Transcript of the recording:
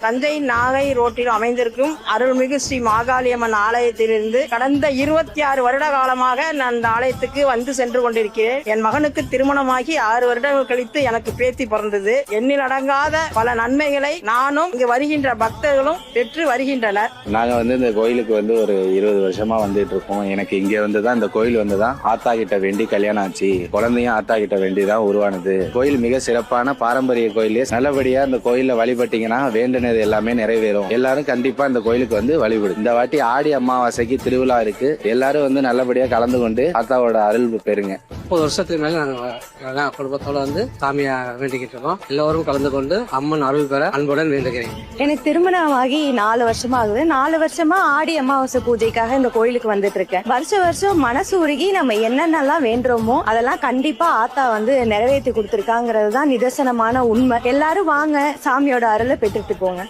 தஞ்சை நாகை ரோட்டில் அமைந்திருக்கும் அருள்மிகு ஸ்ரீ மாகாளியம்மன் ஆலயத்திலிருந்து கடந்த 26 வருட காலமாக நான் இந்த ஆலயத்துக்கு வந்து சென்று கொண்டிருக்கிறேன். என் மகனுக்கு திருமணமாகி 6 வருடங்கள் கழித்து எனக்கு பேத்தி பிறந்தது. எண்ணில் அடங்காத பல நன்மைகளை நானும் இங்கு வருகின்ற பக்தர்களும் பெற்று வருகின்றனர். நாங்க இந்த கோயிலுக்கு ஒரு 20 வருஷமா வந்துட்டு இருக்கோம். எனக்கு இங்க வந்துதான் இந்த கோயில் வந்துதான் ஆத்தா கிட்ட வேண்டி கல்யாணம் ஆச்சு. குழந்தையும் ஆத்தா கிட்ட வேண்டிதான் உருவானது. கோயில் மிக சிறப்பான பாரம்பரிய கோயிலே. நல்லபடியா இந்த கோயில வழிபட்டீங்கன்னா வேண்டினது எல்லாமே நிறைவேறும். எல்லாரும் கண்டிப்பா இந்த கோயிலுக்கு வழிபடு. இந்த வாட்டி ஆடி அமாவாசைக்கு திருவிழா இருக்கு. எல்லாரும் நல்லபடியா கலந்து கொண்டு ஆத்தாவோட அருள் பெறுங்க. 30 வருஷத்துக்கு மேல நாங்க குடும்பத்தோட சாமியா வேண்டிக்கிட்டு இருக்கோம். எல்லோரும் கலந்து கொண்டு அம்மன் அருள் பெற அன்புடன் வேண்டுகிறேன். எனக்கு திருமணமாகி 4 வருஷமா ஆகுது. 4 வருஷமா ஆடி அமாவாசை பூஜைக்காக இந்த கோயிலுக்கு வந்துட்டு இருக்கேன். வருஷம் மனசு உருகி நம்ம என்னென்னலாம் வேண்டுறோமோ அதெல்லாம் கண்டிப்பா ஆத்தா நிறைவேற்றி கொடுத்திருக்காங்கிறது தான் நிதர்சனமான உண்மை. எல்லாரும் வாங்க, சாமியோட அருளை பெற்றுட்டு போங்க.